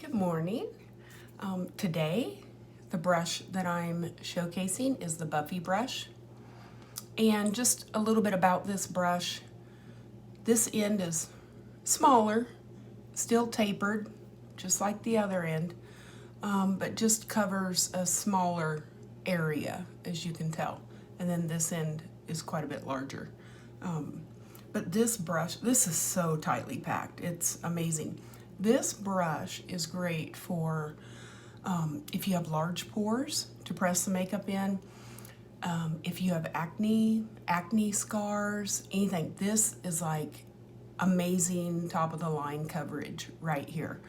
Good morning. Today, the brush that I'm showcasing is the Buffy Brush. And just a little bit about this brush. This end is smaller, still tapered, just like the other end, but just covers a smaller area, as you can tell. And then this end is quite a bit larger. But this brush, this is so tightly packed. It's amazing. This brush is great for if you have large pores to press the makeup in, if you have acne scars, anything. This is like amazing top of the line coverage right here.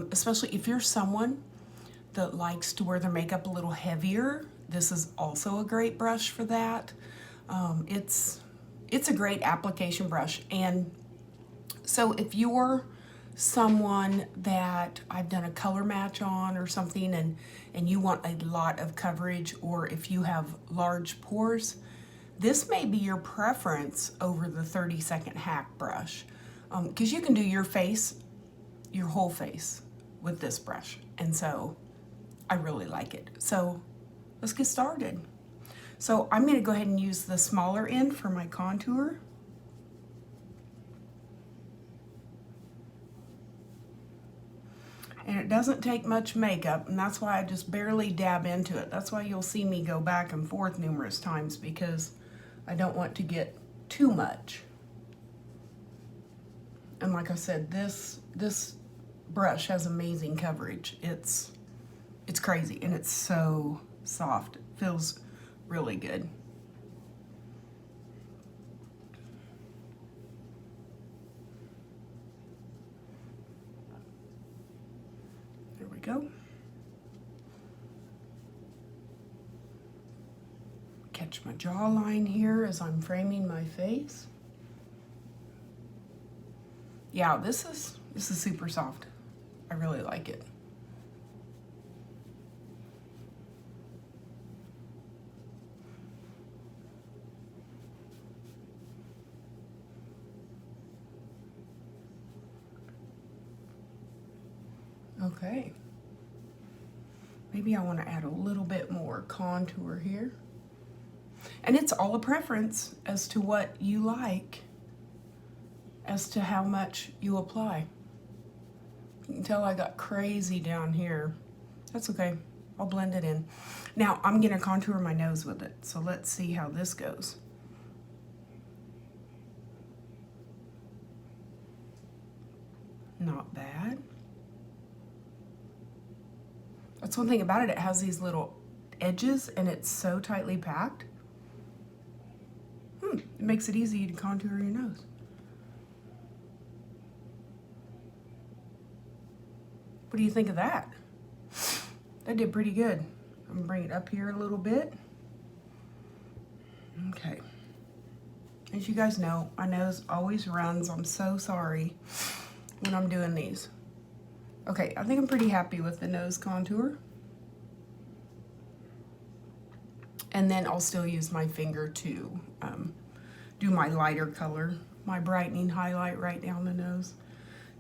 Especially if you're someone that likes to wear their makeup a little heavier, this is also a great brush for that. It's a great application brush. And so if you're someone that I've done a color match on or something and you want a lot of coverage, or if you have large pores, this may be your preference over the 30-second hack brush, because you can do your face, your whole face with this brush. And so I really like it. So let's get started. So I'm going to go ahead and use the smaller end for my contour. And it doesn't take much makeup, and that's why I just barely dab into it. That's why you'll see me go back and forth numerous times, because I don't want to get too much. And like I said, this brush has amazing coverage. It's crazy, and it's so soft. It feels really good. There we go. Catch my jawline here as I'm framing my face. Yeah, this is super soft. I really like it. Okay, maybe I want to add a little bit more contour here. And it's all a preference as to what you like, as to how much you apply. You can tell I got crazy down here. That's okay, I'll blend it in. Now I'm gonna contour my nose with it, so let's see how this goes. Not bad. That's one thing about it, it has these little edges and it's so tightly packed. It makes it easy to contour your nose. What do you think of that? That did pretty good. I'm gonna bring it up here a little bit. Okay. As you guys know, my nose always runs. I'm so sorry when I'm doing these. Okay, I think I'm pretty happy with the nose contour. And then I'll still use my finger to do my lighter color, my brightening highlight right down the nose.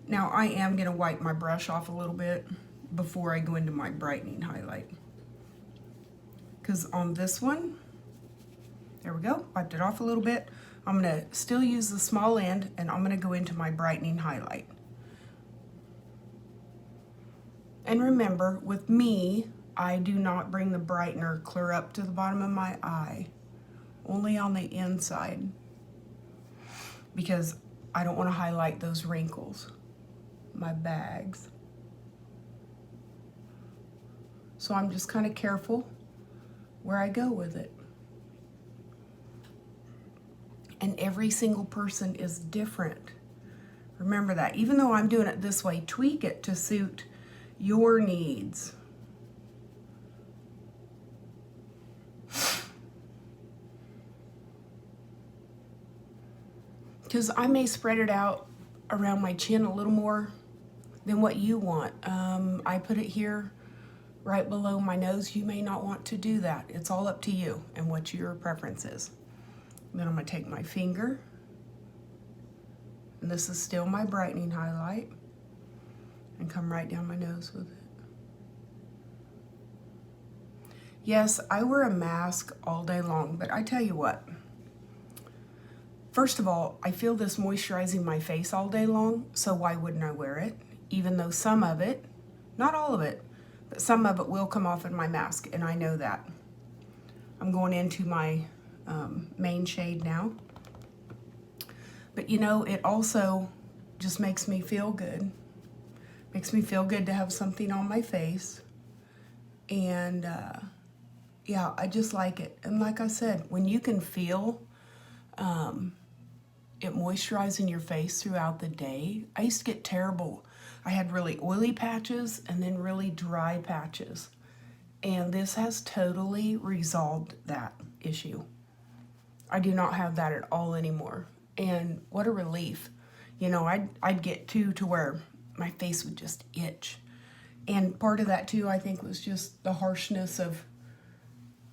Now I am gonna wipe my brush off a little bit before I go into my brightening highlight. Because on this one, there we go, wiped it off a little bit. I'm gonna still use the small end and I'm gonna go into my brightening highlight. And remember, with me, I do not bring the brightener clear up to the bottom of my eye, only on the inside, because I don't want to highlight those wrinkles, my bags. So I'm just kind of careful where I go with it. And every single person is different. Remember that. Even though I'm doing it this way, tweak it to suit your needs. Because I may spread it out around my chin a little more than what you want. I put it here right below my nose. You may not want to do that. It's all up to you and what your preference is. Then I'm going to take my finger, and this is still my brightening highlight, and come right down my nose with it. Yes, I wear a mask all day long, but I tell you what, first of all, I feel this moisturizing my face all day long, so why wouldn't I wear it? Even though some of it, not all of it, but some of it will come off in my mask, and I know that. I'm going into my main shade now. But you know, it also just makes me feel good. Makes me feel good to have something on my face. And yeah, I just like it. And like I said, when you can feel it moisturizing your face throughout the day, I used to get terrible. I had really oily patches and then really dry patches. And this has totally resolved that issue. I do not have that at all anymore. And what a relief. You know, I'd get to where my face would just itch. And part of that too, I think, was just the harshness of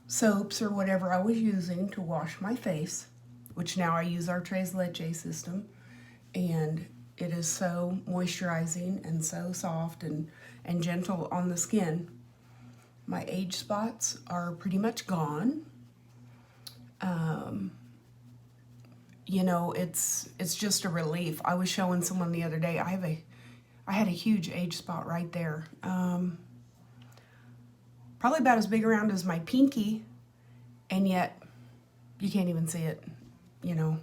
soaps or whatever I was using to wash my face, which now I use our Tres Leche system. And it is so moisturizing and so soft and gentle on the skin. My age spots are pretty much gone. You know, it's just a relief. I was showing someone the other day, I had a huge age spot right there. Probably about as big around as my pinky, and yet you can't even see it, you know.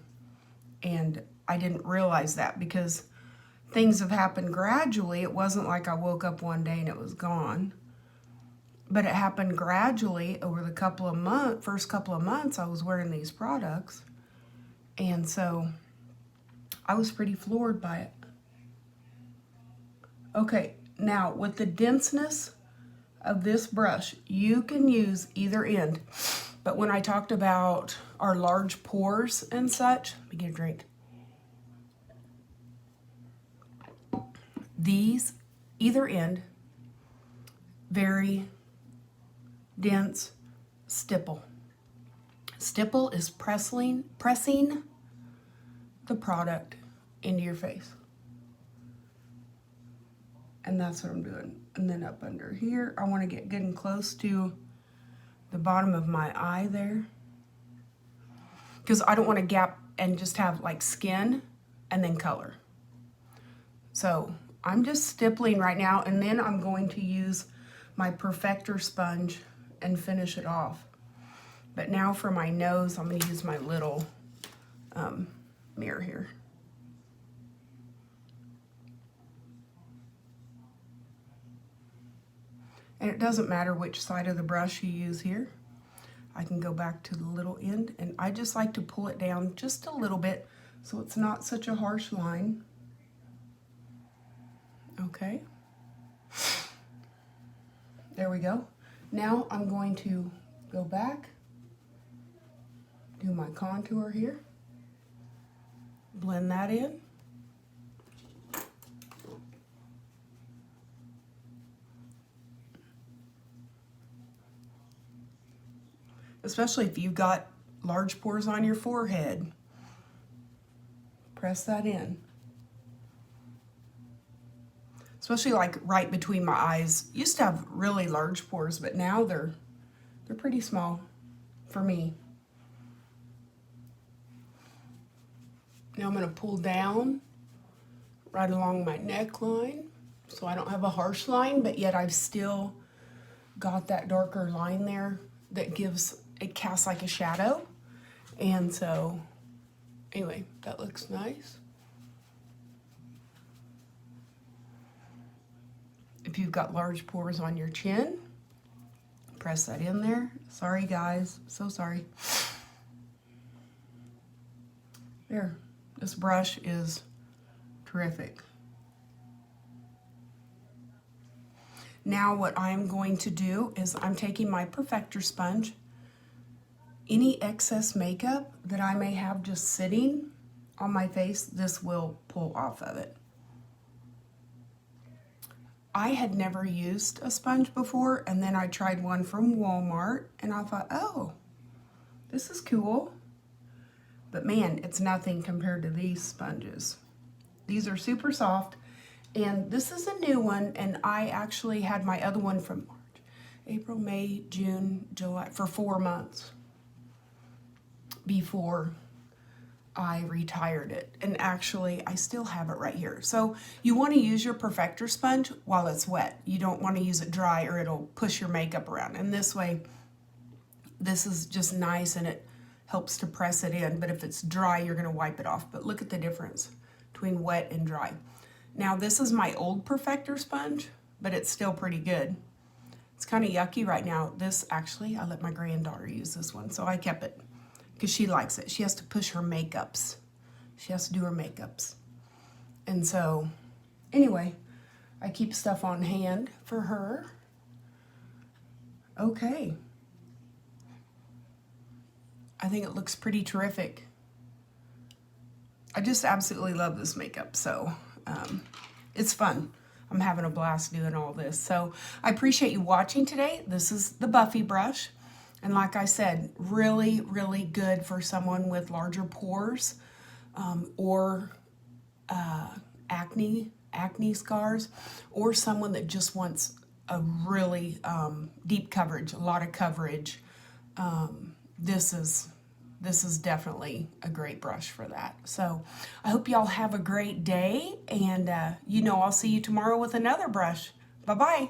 And I didn't realize that because things have happened gradually. It wasn't like I woke up one day and it was gone. But it happened gradually over the first couple of months I was wearing these products. And so I was pretty floored by it. Okay, now with the denseness of this brush, you can use either end. But when I talked about our large pores and such, let me get a drink. These, either end, very dense stipple. Stipple is pressing the product into your face. And that's what I'm doing. And then up under here, I want to get good and close to the bottom of my eye there. Because I don't want to gap and just have like skin and then color. So I'm just stippling right now, and then I'm going to use my Perfector sponge and finish it off. But now for my nose, I'm going to use my little mirror here. And it doesn't matter which side of the brush you use here. I can go back to the little end, and I just like to pull it down just a little bit so it's not such a harsh line. Okay. There we go. Now I'm going to go back, do my contour here, blend that in. Especially if you've got large pores on your forehead, press that in. Especially like right between my eyes. Used to have really large pores, but now they're pretty small for me. Now I'm going to pull down right along my neckline so I don't have a harsh line, but yet I've still got that darker line there that it casts like a shadow. And so anyway, that looks nice. If you've got large pores on your chin, press that in there. Sorry guys, so sorry. There, this brush is terrific. Now what I'm going to do is I'm taking my Perfector sponge. Any excess makeup that I may have just sitting on my face, this will pull off of it. I had never used a sponge before, and then I tried one from Walmart, and I thought, oh, this is cool. But man, it's nothing compared to these sponges. These are super soft, And this is a new one, and I actually had my other one from March, April, May, June, July, for 4 months before I retired it. And actually, I still have it right here. So you want to use your perfector sponge while it's wet. You don't want to use it dry or it'll push your makeup around. And this way, this is just nice and it helps to press it in. But if it's dry, you're going to wipe it off. But look at the difference between wet and dry. Now, this is my old perfector sponge, but it's still pretty good. It's kind of yucky right now. This, actually, I let my granddaughter use this one, so I kept it because she likes it. She has to push her makeups. She has to do her makeups. And so, anyway, I keep stuff on hand for her. Okay. I think it looks pretty terrific. I just absolutely love this makeup, so it's fun. I'm having a blast doing all this. So I appreciate you watching today. This is the Buffy brush. And like I said, really, really good for someone with larger pores or acne scars, or someone that just wants a really deep coverage, a lot of coverage. This is definitely a great brush for that. So I hope y'all have a great day, and I'll see you tomorrow with another brush. Bye-bye.